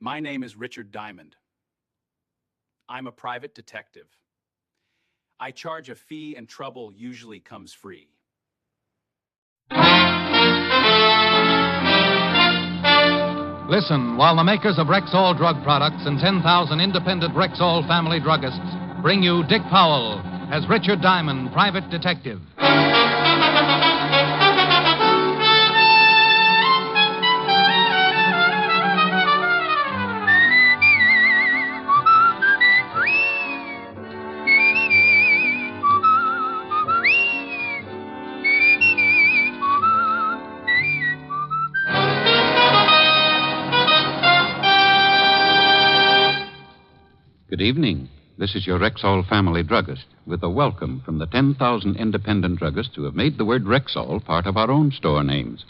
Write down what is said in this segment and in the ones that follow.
My name is Richard Diamond. I'm a private detective. I charge a fee and trouble usually comes free. Listen while the makers of Rexall drug products and 10,000 independent Rexall family druggists bring you Dick Powell as Richard Diamond, private detective. Good evening. This is your Rexall family druggist with a welcome from the 10,000 independent druggists who have made the word Rexall part of our own store names.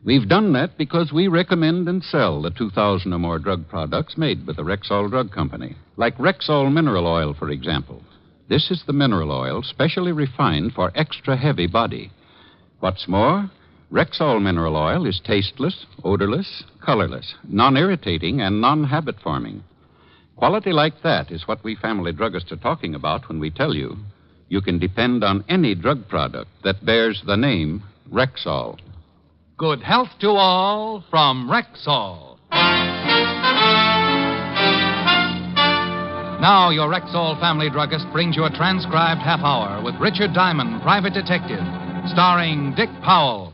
We've done that because we recommend and sell the 2,000 or more drug products made with the Rexall Drug Company, like Rexall Mineral Oil, for example. This is the mineral oil specially refined for extra heavy body. What's more, Rexall Mineral Oil is tasteless, odorless, colorless, non-irritating, and non-habit forming. Quality like that is what we family druggists are talking about when we tell you you can depend on any drug product that bears the name Rexall. Good health to all from Rexall. Now your Rexall family druggist brings you a transcribed half hour with Richard Diamond, private detective, starring Dick Powell.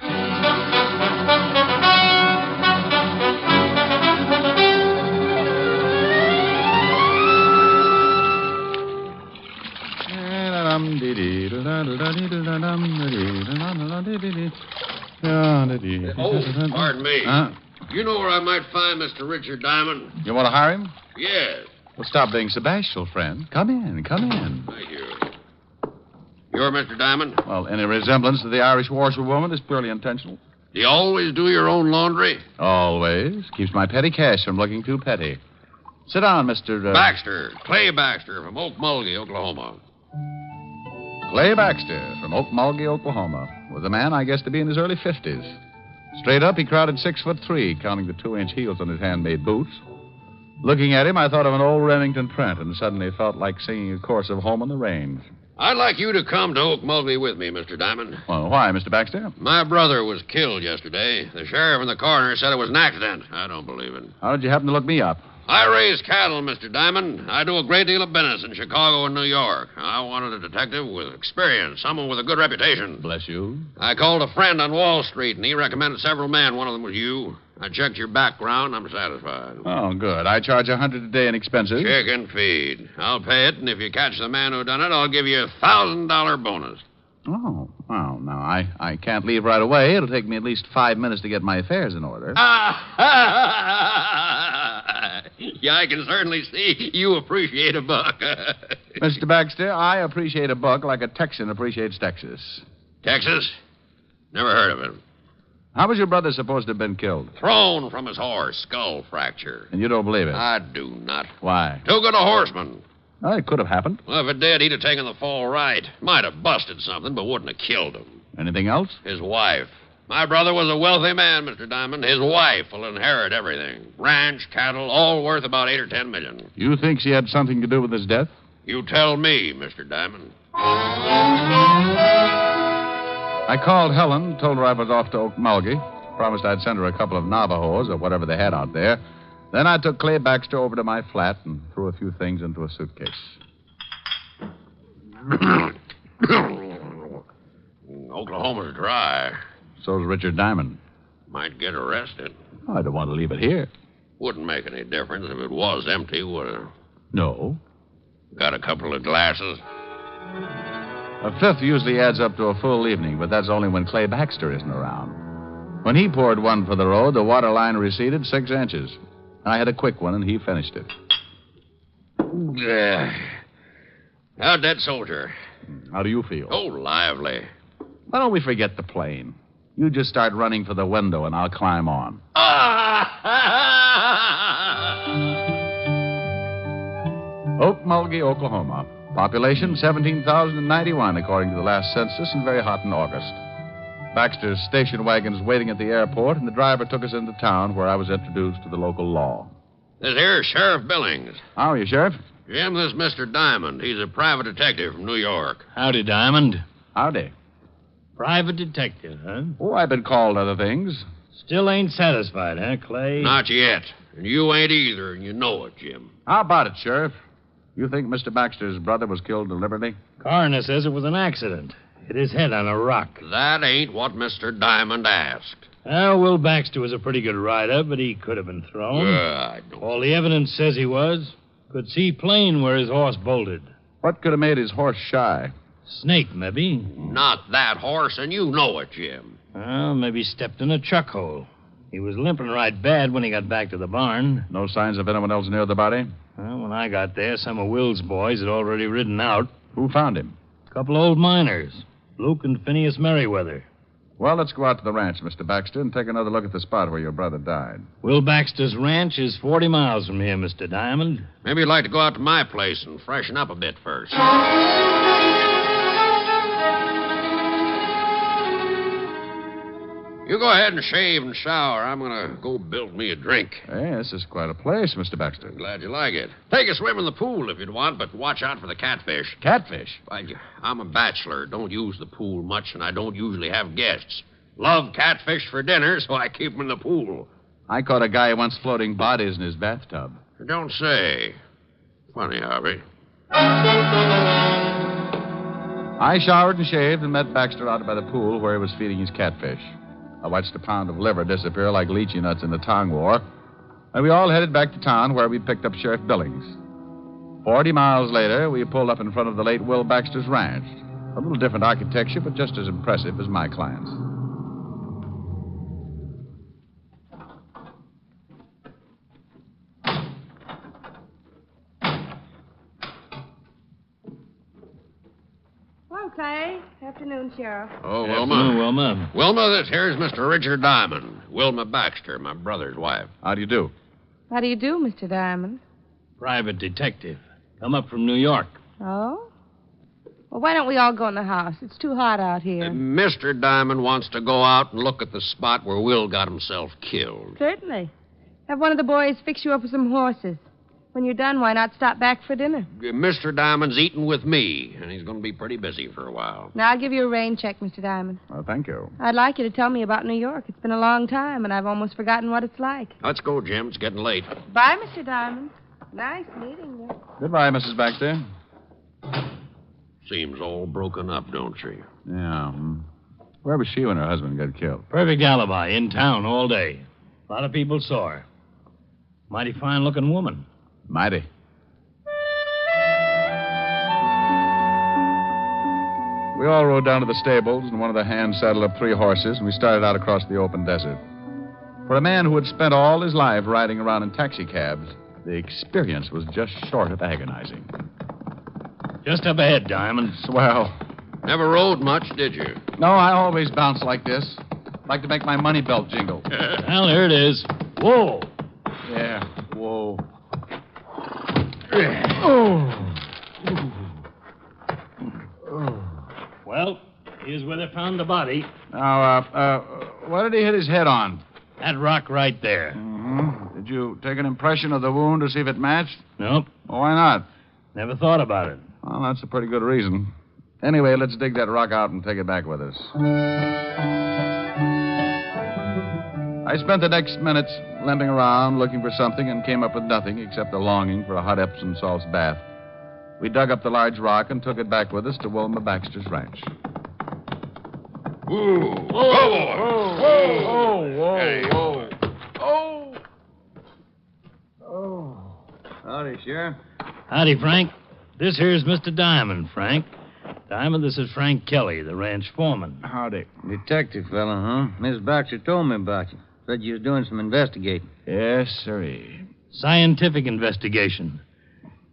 Oh, pardon me. You know where I might find Mr. Richard Diamond? You want to hire him? Yes. Well, stop being so bashful, friend. Come in. Thank you. You're Mr. Diamond? Well, any resemblance to the Irish washerwoman is purely intentional. Do you always do your own laundry? Always. Keeps my petty cash from looking too petty. Sit down, Mr. Baxter. Clay Baxter from Okmulgee, Oklahoma. Clay Baxter from Okmulgee, Oklahoma. Was a man, I guess, to be in his early 50s. Straight up, he crowded 6'3", counting the 2-inch heels on his handmade boots. Looking at him, I thought of an old Remington Trent and suddenly felt like singing a chorus of Home on the Range. I'd like you to come to Okmulgee with me, Mr. Diamond. Well, why, Mr. Baxter? My brother was killed yesterday. The sheriff and the coroner said it was an accident. I don't believe it. How did you happen to look me up? I raise cattle, Mr. Diamond. I do a great deal of business in Chicago and New York. I wanted a detective with experience, someone with a good reputation. Bless you. I called a friend on Wall Street, and he recommended several men. One of them was you. I checked your background. I'm satisfied. Oh, good. I charge $100 a day in expenses. Chicken feed. I'll pay it, and if you catch the man who done it, I'll give you a $1,000 bonus. Oh, well, now, I can't leave right away. It'll take me at least 5 minutes to get my affairs in order. Yeah, I can certainly see you appreciate a buck. Mr. Baxter, I appreciate a buck like a Texan appreciates Texas. Texas? Never heard of it. How was your brother supposed to have been killed? Thrown from his horse, skull fracture. And you don't believe it? I do not. Why? Too good a horseman. Well, it could have happened. Well, if it did, he'd have taken the fall right. Might have busted something, but wouldn't have killed him. Anything else? His wife. My brother was a wealthy man, Mr. Diamond. His wife will inherit everything. Ranch, cattle, all worth about $8 or $10 million. You think she had something to do with his death? You tell me, Mr. Diamond. I called Helen, told her I was off to Okmulgee, promised I'd send her a couple of Navajos or whatever they had out there. Then I took Clay Baxter over to my flat and threw a few things into a suitcase. Oklahoma's dry. So's Richard Diamond. Might get arrested. I don't want to leave it here. Wouldn't make any difference if it was empty, would it? No. Got a couple of glasses? A fifth usually adds up to a full evening, but that's only when Clay Baxter isn't around. When he poured one for the road, the water line receded 6 inches. I had a quick one, and he finished it. How'd that soldier? How do you feel? Oh, lively. Why don't we forget the plane? You just start running for the window, and I'll climb on. Okmulgee, Oklahoma. Population 17,091, according to the last census, and very hot in August. Baxter's station wagon's waiting at the airport, and the driver took us into town where I was introduced to the local law. This here's Sheriff Billings. How are you, Sheriff? Jim, this is Mr. Diamond. He's a private detective from New York. Howdy, Diamond. Howdy. Private detective, huh? Oh, I've been called other things. Still ain't satisfied, huh, Clay? Not yet. And you ain't either, and you know it, Jim. How about it, Sheriff? You think Mr. Baxter's brother was killed deliberately? Coroner says it was an accident. Hit his head on a rock. That ain't what Mr. Diamond asked. Well, Will Baxter was a pretty good rider, but he could have been thrown. I don't... All the evidence says he was. Could see plain where his horse bolted. What could have made his horse shy? Snake, maybe. Not that horse, and you know it, Jim. Well, maybe stepped in a chuck hole. He was limping right bad when he got back to the barn. No signs of anyone else near the body? Well, when I got there, some of Will's boys had already ridden out. Who found him? A couple of old miners, Luke and Phineas Merriweather. Well, let's go out to the ranch, Mr. Baxter, and take another look at the spot where your brother died. Will Baxter's ranch is 40 miles from here, Mr. Diamond. Maybe you'd like to go out to my place and freshen up a bit first. You go ahead and shave and shower. I'm going to go build me a drink. Hey, this is quite a place, Mr. Baxter. Glad you like it. Take a swim in the pool if you'd want, but watch out for the catfish. Catfish? I'm a bachelor. Don't use the pool much, and I don't usually have guests. Love catfish for dinner, so I keep them in the pool. I caught a guy once floating bodies in his bathtub. Don't say. Funny, Harvey. I showered and shaved and met Baxter out by the pool where he was feeding his catfish. I watched a pound of liver disappear like lychee nuts in the Tong War, and we all headed back to town where we picked up Sheriff Billings. 40 miles later, we pulled up in front of the late Will Baxter's ranch. A little different architecture, but just as impressive as my client's. Clay. Afternoon, Sheriff. Oh, Afternoon, Wilma. Wilma. Wilma, this here's Mr. Richard Diamond. Wilma Baxter, my brother's wife. How do you do? How do you do, Mr. Diamond? Private detective. Come up from New York. Oh? Well, why don't we all go in the house? It's too hot out here. Mr. Diamond wants to go out and look at the spot where Will got himself killed. Certainly. Have one of the boys fix you up with some horses. When you're done, why not stop back for dinner? Mr. Diamond's eating with me, and he's going to be pretty busy for a while. Now, I'll give you a rain check, Mr. Diamond. Well, thank you. I'd like you to tell me about New York. It's been a long time, and I've almost forgotten what it's like. Let's go, Jim. It's getting late. Bye, Mr. Diamond. Nice meeting you. Goodbye, Mrs. Baxter. Seems all broken up, don't she? Yeah. Where was she when her husband got killed? Perfect alibi. In town all day. A lot of people saw her. Mighty fine-looking woman. Mighty. We all rode down to the stables, and one of the hands saddled up 3 horses, and we started out across the open desert. For a man who had spent all his life riding around in taxicabs, the experience was just short of agonizing. Just up ahead, Diamond. Swell. Never rode much, did you? No, I always bounce like this. Like to make my money belt jingle. Well, here it is. Whoa. Yeah, whoa. Well, here's where they found the body. Now, what did he hit his head on? That rock right there. Mm-hmm. Did you take an impression of the wound to see if it matched? Nope. Well, why not? Never thought about it. Well, that's a pretty good reason. Anyway, let's dig that rock out and take it back with us. I spent the next minutes limping around looking for something and came up with nothing except a longing for a hot Epsom salts bath. We dug up the large rock and took it back with us to Wilma Baxter's ranch. Whoa. Howdy, Sheriff. Howdy, Frank. This here's Mr. Diamond, Frank. Diamond, this is Frank Kelly, the ranch foreman. Howdy. Detective fella, huh? Miss Baxter told me about you. Said you was doing some investigating. Yes, sirree. Scientific investigation.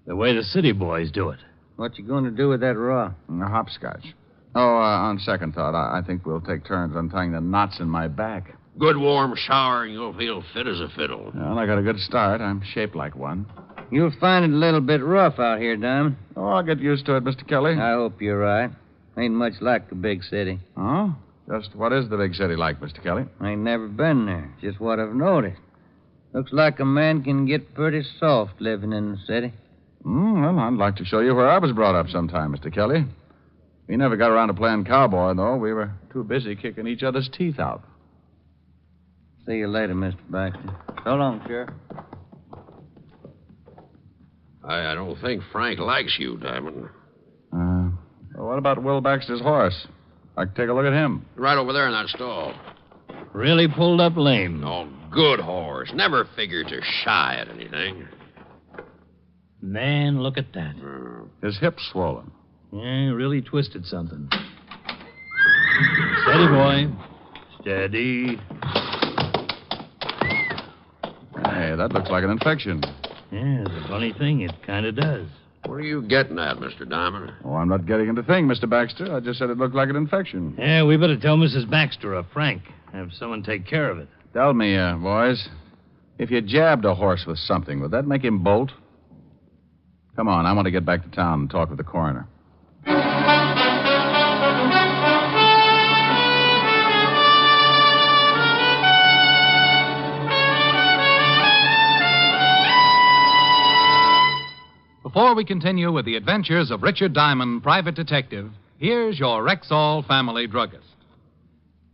The way the city boys do it. What you going to do with that raw? A hopscotch. Oh, on second thought, I think we'll take turns untying the knots in my back. Good warm shower, and you'll feel fit as a fiddle. Well, I got a good start. I'm shaped like one. You'll find it a little bit rough out here, Diamond. Oh, I'll get used to it, Mr. Kelly. I hope you're right. Ain't much like the big city. Oh? Just what is the big city like, Mr. Kelly? I ain't never been there. Just what I've noticed. Looks like a man can get pretty soft living in the city. Well, I'd like to show you where I was brought up sometime, Mr. Kelly. We never got around to playing cowboy, though. We were too busy kicking each other's teeth out. See you later, Mr. Baxter. So long, Sheriff. I don't think Frank likes you, Diamond. Well, what about Will Baxter's horse? I can take a look at him. Right over there in that stall. Really pulled up lame. Oh, good horse. Never figured to shy at anything. Man, look at that. His hip's swollen. Yeah, really twisted something. Steady, boy. Steady. Hey, that looks like an infection. Yeah, it's a funny thing. It kind of does. What are you getting at, Mr. Diamond? Oh, I'm not getting into thing, Mr. Baxter. I just said it looked like an infection. Yeah, we better tell Mrs. Baxter or Frank. Have someone take care of it. Tell me, boys, if you jabbed a horse with something, would that make him bolt? Come on, I want to get back to town and talk with the coroner. Before we continue with the adventures of Richard Diamond, private detective, here's your Rexall family druggist.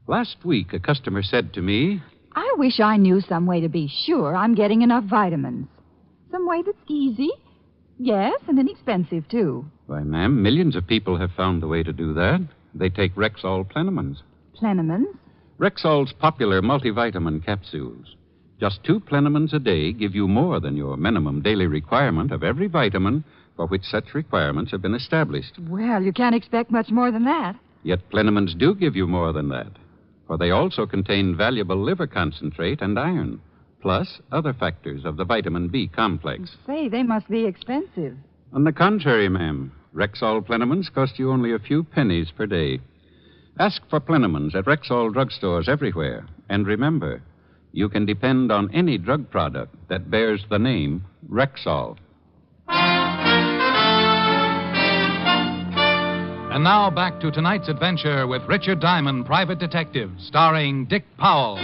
Last week, a customer said to me, I wish I knew some way to be sure I'm getting enough vitamins. Some way that's easy, yes, and inexpensive, too. "Why, ma'am, millions of people have found the way to do that. They take Rexall Plenamins. Plenamins? Rexall's popular multivitamin capsules. Just 2 Plenamins a day give you more than your minimum daily requirement of every vitamin for which such requirements have been established. Well, you can't expect much more than that. Yet Plenamins do give you more than that, for they also contain valuable liver concentrate and iron, plus other factors of the vitamin B complex. Say, they must be expensive. On the contrary, ma'am, Rexall Plenamins cost you only a few pennies per day. Ask for Plenamins at Rexall drugstores everywhere. And remember, you can depend on any drug product that bears the name Rexall. And now back to tonight's adventure with Richard Diamond, private detective, starring Dick Powell.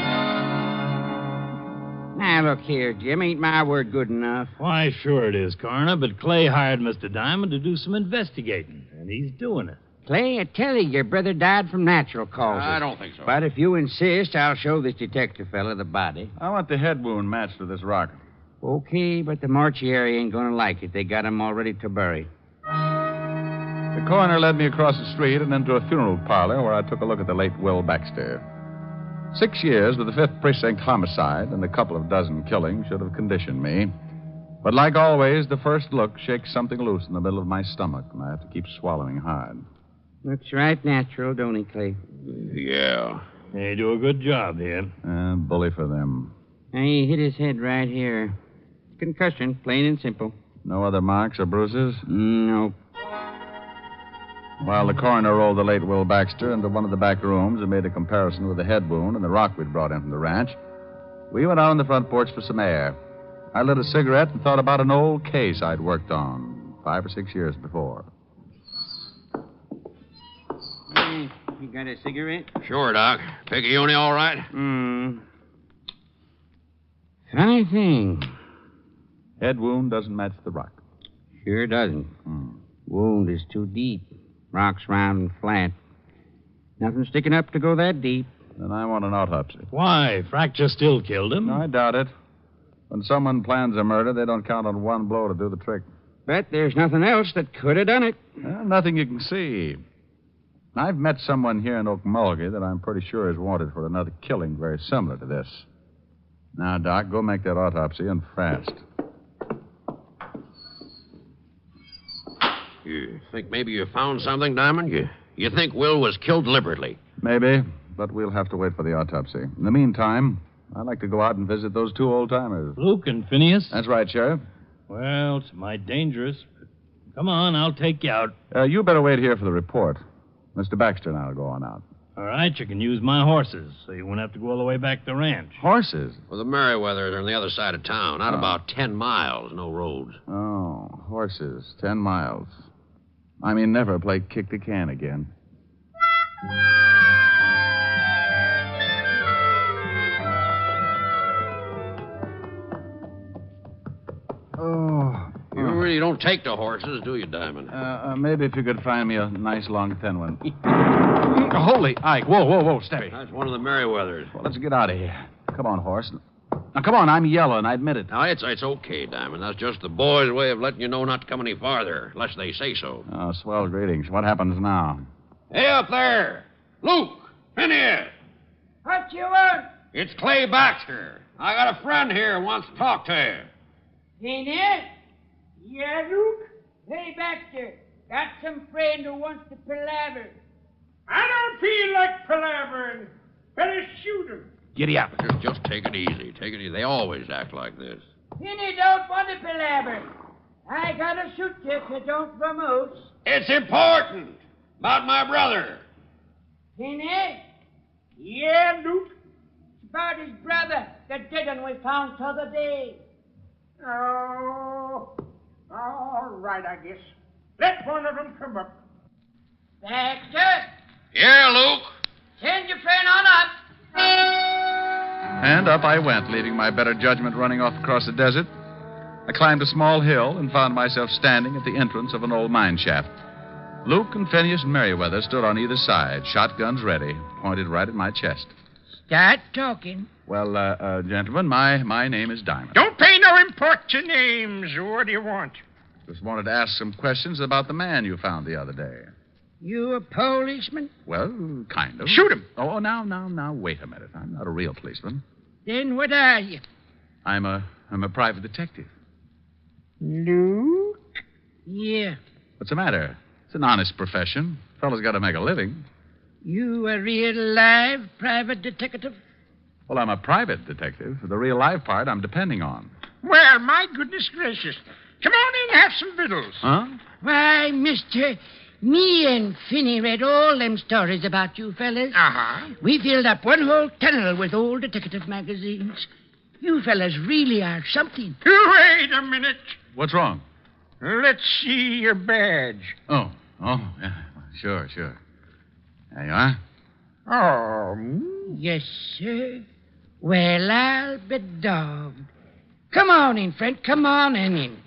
Now, look here, Jim. Ain't my word good enough? Why, sure it is, Coroner, but Clay hired Mr. Diamond to do some investigating, and he's doing it. Clay, I tell you, your brother died from natural causes. I don't think so. But if you insist, I'll show this detective fella the body. I want the head wound matched to this rock. Okay, but the mortuary ain't going to like it. They got him all ready to bury. The coroner led me across the street and into a funeral parlor where I took a look at the late Will Baxter. 6 years with the 5th Precinct homicide and a couple of dozen killings should have conditioned me. But like always, the first look shakes something loose in the middle of my stomach, and I have to keep swallowing hard. Looks right natural, don't he, Clay? Yeah. They do a good job here. Bully for them. He hit his head right here. Concussion, plain and simple. No other marks or bruises? No. While the coroner rolled the late Will Baxter into one of the back rooms and made a comparison with the head wound and the rock we'd brought in from the ranch, we went out on the front porch for some air. I lit a cigarette and thought about an old case I'd worked on 5 or 6 years before. Hey, you got a cigarette? Sure, Doc. Picayune all right? Funny thing. Head wound doesn't match the rock. Sure doesn't. Wound is too deep. Rock's round and flat. Nothing sticking up to go that deep. Then I want an autopsy. Why? Fracture still killed him. No, I doubt it. When someone plans a murder, they don't count on one blow to do the trick. But there's nothing else that could have done it. Well, nothing you can see. I've met someone here in Okmulgee that I'm pretty sure is wanted for another killing very similar to this. Now, Doc, go make that autopsy and fast. You think maybe you found something, Diamond? You think Will was killed deliberately? Maybe, but we'll have to wait for the autopsy. In the meantime, I'd like to go out and visit those 2 old-timers. Luke and Phineas? That's right, Sheriff. Well, it's mighty dangerous. But come on, I'll take you out. You better wait here for the report. Mr. Baxter and I will go on out. All right, you can use my horses, so you won't have to go all the way back to the ranch. Horses? Well, the Merriweathers are on the other side of town, out about 10 miles, no roads. Oh, horses, 10 miles. I mean, never play kick the can again. Oh. You really don't take to horses, do you, Diamond? Maybe if you could find me a nice long thin one. Holy Ike. Whoa, steady. That's one of the Merriweathers. Well, let's get out of here. Come on, horse. Now, come on, I'm yellow, and I admit it. Now, it's okay, Diamond. That's just the boys' way of letting you know not to come any farther, unless they say so. Oh, swell greetings. What happens now? Hey, up there! Luke! Phineas! What you want? It's Clay Baxter. I got a friend here who wants to talk to you. Phineas? Yeah, Luke? Hey, Baxter. Got some friend who wants to palaver. I don't feel like palavering. Better shoot him. Giddy up. Just take it easy. Take it easy. They always act like this. Phineas don't want to palaver. I gotta shoot you if you don't vamoose. It's important. About my brother. Phineas? Yeah, Luke? It's about his brother, the dead one we found t'other day. Oh, all right, I guess. Let one of them come up. Baxter? Yeah, Luke? Send your friend on up. And up I went, leaving my better judgment running off across the desert. I climbed a small hill and found myself standing at the entrance of an old mine shaft. Luke and Phineas and Merriweather stood on either side, shotguns ready, pointed right at my chest. Start talking. Well, gentlemen, my name is Diamond. Don't pay no import to names. What do you want? Just wanted to ask some questions about the man you found the other day. You a policeman? Well, kind of. Shoot him. Oh, now, wait a minute. I'm not a real policeman. Then what are you? I'm a private detective. Luke? Yeah. What's the matter? It's an honest profession. Fellow's got to make a living. You a real live private detective? Well, I'm a private detective. The real life part I'm depending on. Well, my goodness gracious. Come on in and have some victuals. Huh? Why, mister, me and Finney read all them stories about you fellas. Uh-huh. We filled up one whole tunnel with old detective magazines. You fellas really are something. Wait a minute. What's wrong? Let's see your badge. Oh, yeah. Sure. There you are. Oh. Yes, sir. Well, I'll be dogged. Come on in, friend. Come on in.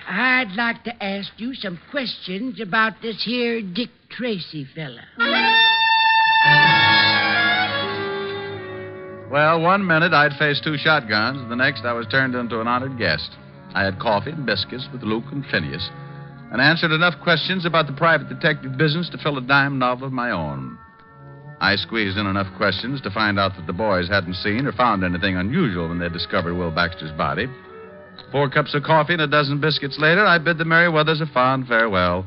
I'd like to ask you some questions about this here Dick Tracy fella. Well, 1 minute I'd faced 2 shotguns. The next I was turned into an honored guest. I had coffee and biscuits with Luke and Phineas and answered enough questions about the private detective business to fill a dime novel of my own. I squeezed in enough questions to find out that the boys hadn't seen or found anything unusual when they discovered Will Baxter's body. 4 cups of coffee and a dozen biscuits later, I bid the Merriweathers a fond farewell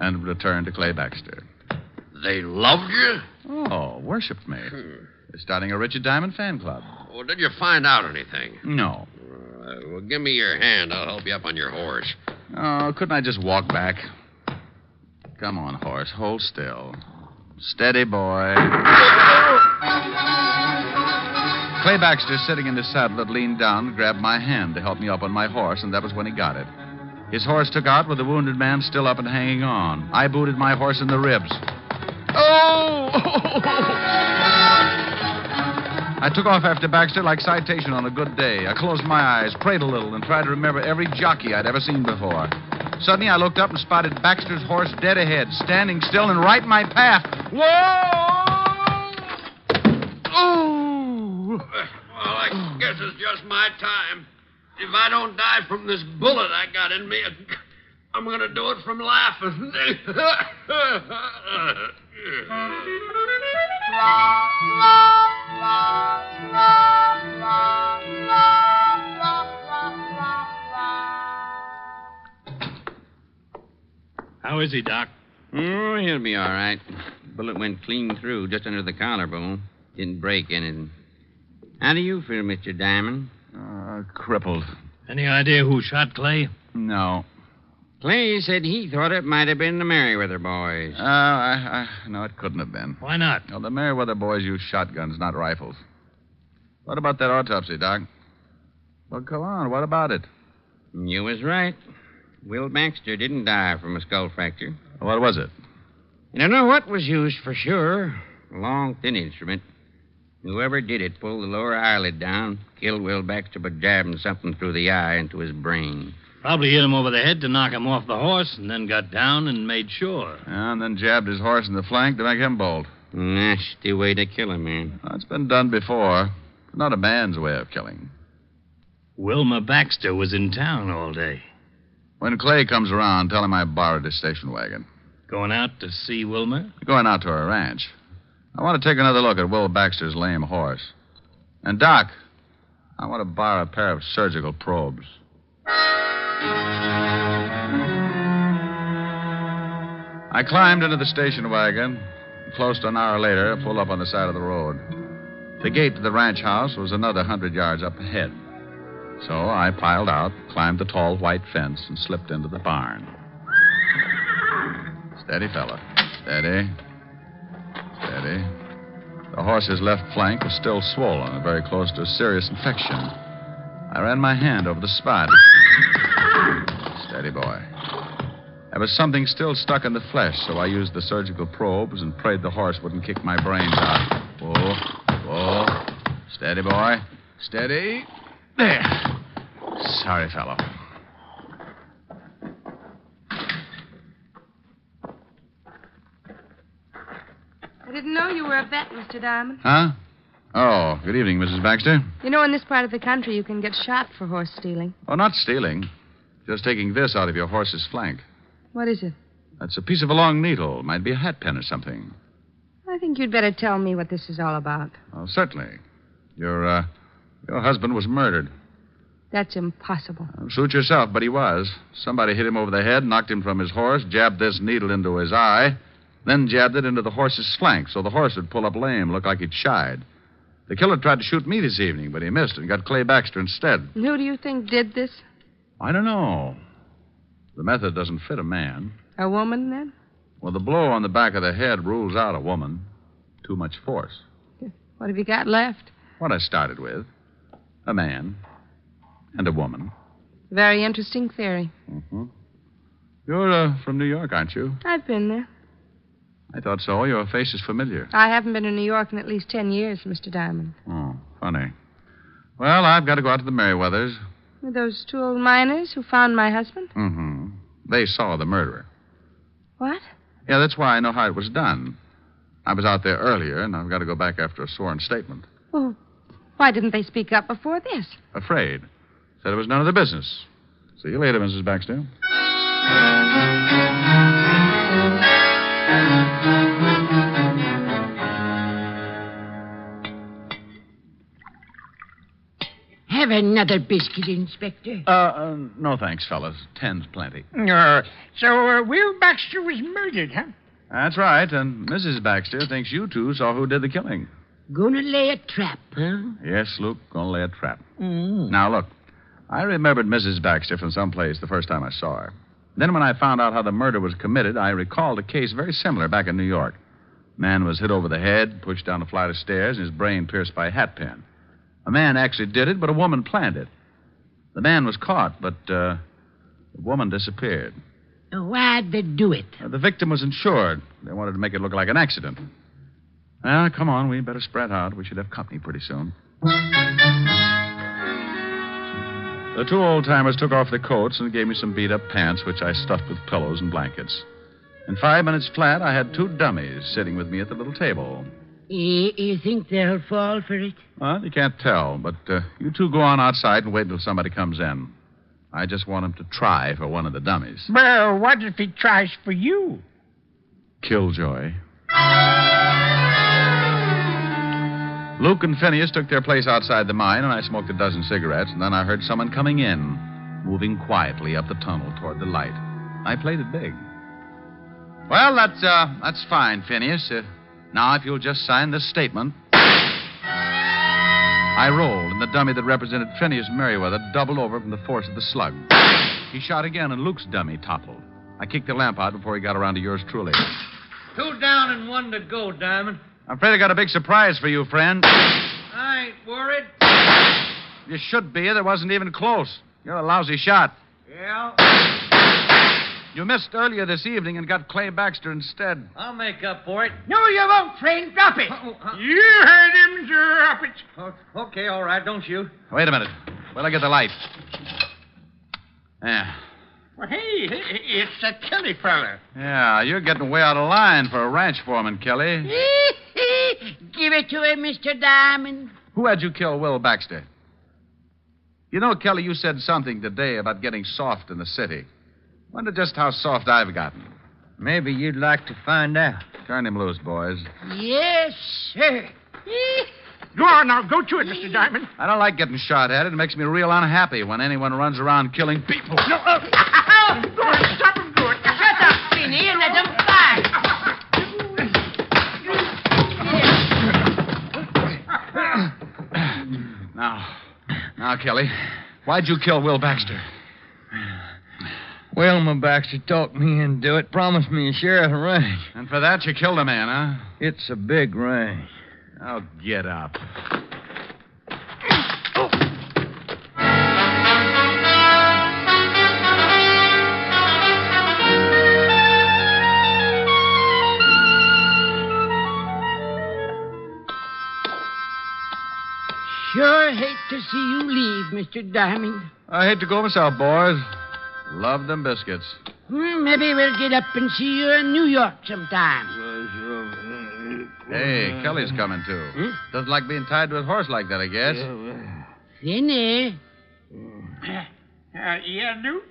and returned to Clay Baxter. They loved you? Oh, worshipped me. They're starting a Richard Diamond fan club. Well, did you find out anything? No. Well, give me your hand. I'll help you up on your horse. Oh, couldn't I just walk back? Come on, horse. Hold still. Steady, boy. Clay Baxter, sitting in his saddle, had leaned down and grabbed my hand to help me up on my horse, and that was when he got it. His horse took out with the wounded man still up and hanging on. I booted my horse in the ribs. Oh! I took off after Baxter like citation on a good day. I closed my eyes, prayed a little, and tried to remember every jockey I'd ever seen before. Suddenly, I looked up and spotted Baxter's horse dead ahead, standing still and right in my path. Whoa! Oh! Well, I guess it's just my time. If I don't die from this bullet I got in me, I'm going to do it from laughing. How is he, Doc? Oh, he'll be all right. Bullet went clean through, just under the collarbone. Didn't break anything. How do you feel, Mr. Diamond? Crippled. Any idea who shot Clay? No. Clay said he thought it might have been the Merriweather boys. No, it couldn't have been. Why not? No, the Merriweather boys use shotguns, not rifles. What about that autopsy, Doc? Well, come on. What about it? You was right. Will Baxter didn't die from a skull fracture. What was it? You don't know what was used for sure. A long, thin instrument. Whoever did it pulled the lower eyelid down, killed Will Baxter by jabbing something through the eye into his brain. Probably hit him over the head to knock him off the horse, and then got down and made sure. And then jabbed his horse in the flank to make him bolt. Nasty way to kill a man. Well, it's been done before. Not a man's way of killing. Wilma Baxter was in town all day. When Clay comes around, tell him I borrowed his station wagon. Going out to see Wilma? Going out to her ranch. I want to take another look at Will Baxter's lame horse. And, Doc, I want to borrow a pair of surgical probes. I climbed into the station wagon. Close to an hour later, I pulled up on the side of the road. The gate to the ranch house was another 100 yards up ahead. So I piled out, climbed the tall white fence, and slipped into the barn. Steady, fella. Steady. Steady. The horse's left flank was still swollen and very close to a serious infection. I ran my hand over the spot. Steady, boy. There was something still stuck in the flesh, so I used the surgical probes and prayed the horse wouldn't kick my brains out. Whoa, whoa. Steady, boy. Steady. There. Sorry, fellow. I didn't know you were a vet, Mr. Diamond. Huh? Oh, good evening, Mrs. Baxter. You know, in this part of the country, you can get shot for horse stealing. Oh, not stealing. Just taking this out of your horse's flank. What is it? That's a piece of a long needle. Might be a hat pin or something. I think you'd better tell me what this is all about. Oh, certainly. Your husband was murdered. That's impossible. Suit yourself, but he was. Somebody hit him over the head, knocked him from his horse, jabbed this needle into his eye, then jabbed it into the horse's flank so the horse would pull up lame, look like he'd shied. The killer tried to shoot me this evening, but he missed and got Clay Baxter instead. And who do you think did this? I don't know. The method doesn't fit a man. A woman, then? Well, the blow on the back of the head rules out a woman. Too much force. What have you got left? What I started with. A man. And a woman. Very interesting theory. Mm-hmm. You're from New York, aren't you? I've been there. I thought so. Your face is familiar. I haven't been in New York in at least 10 years, Mr. Diamond. Oh, funny. Well, I've got to go out to the Merriweathers. With those two old miners who found my husband? Mm-hmm. They saw the murderer. What? Yeah, that's why I know how it was done. I was out there earlier, and I've got to go back after a sworn statement. Well, why didn't they speak up before this? Afraid. Said it was none of their business. See you later, Mrs. Baxter. Have another biscuit, Inspector. No thanks, fellas. 10's plenty. So Will Baxter was murdered, huh? That's right, and Mrs. Baxter thinks you two saw who did the killing. Gonna lay a trap, huh? Yes, Luke, gonna lay a trap. Now, look, I remembered Mrs. Baxter from someplace the first time I saw her. Then when I found out how the murder was committed, I recalled a case very similar back in New York. Man was hit over the head, pushed down a flight of stairs, and his brain pierced by a hat pin. A man actually did it, but a woman planned it. The man was caught, but the woman disappeared. Why'd they do it? The victim was insured. They wanted to make it look like an accident. Well, come on, we better spread out. We should have company pretty soon. The two old-timers took off their coats and gave me some beat-up pants, which I stuffed with pillows and blankets. In 5 minutes flat, I had 2 dummies sitting with me at the little table. You think they'll fall for it? Well, you can't tell, but you two go on outside and wait until somebody comes in. I just want him to try for one of the dummies. Well, what if he tries for you? Killjoy. Luke and Phineas took their place outside the mine, and I smoked a dozen cigarettes, and then I heard someone coming in, moving quietly up the tunnel toward the light. I played it big. Well, that's fine, Phineas. Now, if you'll just sign this statement. I rolled, and the dummy that represented Phineas Merriweather doubled over from the force of the slug. He shot again, and Luke's dummy toppled. I kicked the lamp out before he got around to yours truly. 2 down and 1 to go, Diamond. I'm afraid I got a big surprise for you, friend. I ain't worried. You should be. That wasn't even close. You're a lousy shot. Yeah. You missed earlier this evening and got Clay Baxter instead. I'll make up for it. No, you won't, friend. Drop it. You heard him, drop it. Okay, all right. Don't shoot. Wait a minute. Wait till I get the light. Yeah. Well, hey, it's that Kelly fella. Yeah, you're getting way out of line for a ranch foreman, Kelly. Give it to him, Mr. Diamond. Who had you kill Will Baxter? You know, Kelly, you said something today about getting soft in the city. Wonder just how soft I've gotten. Maybe you'd like to find out. Turn him loose, boys. Yes, sir. Go on now, go to it, Mr. Diamond. I don't like getting shot at. It makes me real unhappy when anyone runs around killing people. No, go on, stop him, do it. Shut up, Sweeney, and let him Now, Kelly, why'd you kill Will Baxter? Wilma Baxter talked me into it, promised me a share of the ranch. And for that, you killed a man, huh? It's a big ranch. Oh, get up. Sure hate to see you leave, Mr. Diamond. I hate to go myself, boys. Love them biscuits. Maybe we'll get up and see you in New York sometime. Hey, Kelly's coming, too. Doesn't like being tied to a horse like that, I guess. Finny. Yeah, Duke?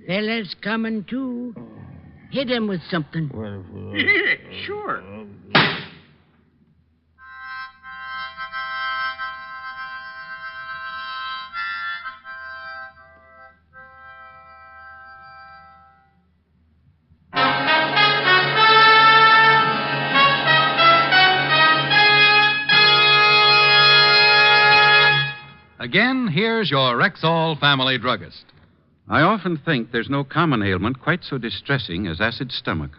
Fella's coming, too. Hit him with something. Sure. Again, here's your Rexall family druggist. I often think there's no common ailment quite so distressing as acid stomach,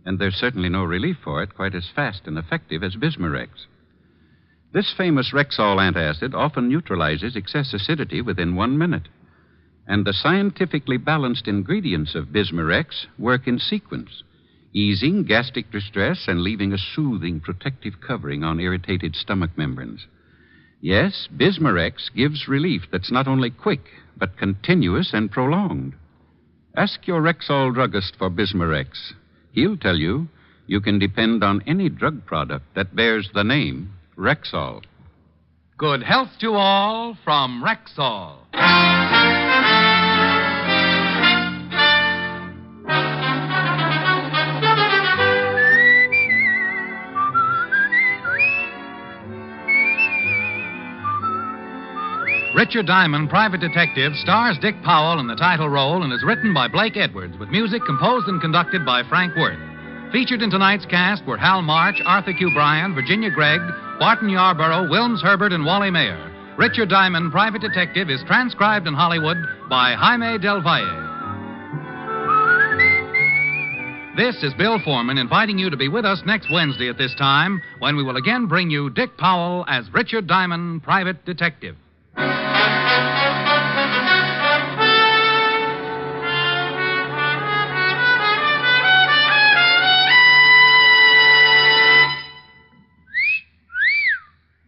and there's certainly no relief for it quite as fast and effective as Bismarex. This famous Rexall antacid often neutralizes excess acidity within 1 minute, and the scientifically balanced ingredients of Bismarex work in sequence, easing gastric distress and leaving a soothing protective covering on irritated stomach membranes. Yes, Bismarex gives relief that's not only quick, but continuous and prolonged. Ask your Rexall druggist for Bismarex. He'll tell you you can depend on any drug product that bears the name Rexall. Good health to all from Rexall. Richard Diamond, Private Detective, stars Dick Powell in the title role and is written by Blake Edwards with music composed and conducted by Frank Worth. Featured in tonight's cast were Hal March, Arthur Q. Bryan, Virginia Gregg, Barton Yarborough, Wilms Herbert, and Wally Mayer. Richard Diamond, Private Detective, is transcribed in Hollywood by Jaime Del Valle. This is Bill Foreman inviting you to be with us next Wednesday at this time when we will again bring you Dick Powell as Richard Diamond, Private Detective.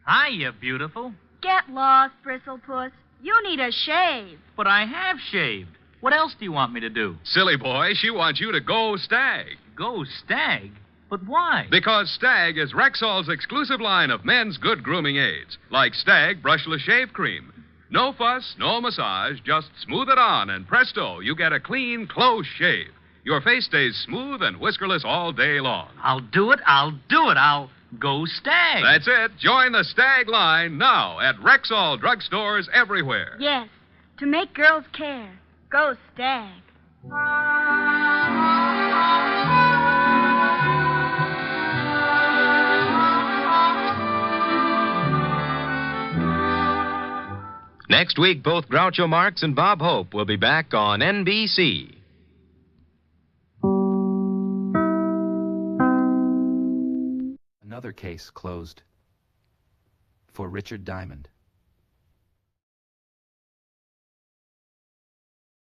Hiya, beautiful. Get lost, Bristlepuss. You need a shave. But I have shaved. What else do you want me to do? Silly boy, she wants you to go Stag. Go Stag? But why? Because Stag is Rexall's exclusive line of men's good grooming aids, like Stag Brushless Shave Cream. No fuss, no massage, just smooth it on, and presto, you get a clean, close shave. Your face stays smooth and whiskerless all day long. I'll do it. I'll go Stag. That's it. Join the Stag line now at Rexall drugstores everywhere. Yes, to make girls care. Go Stag. Next week, both Groucho Marx and Bob Hope will be back on NBC. Another case closed for Richard Diamond.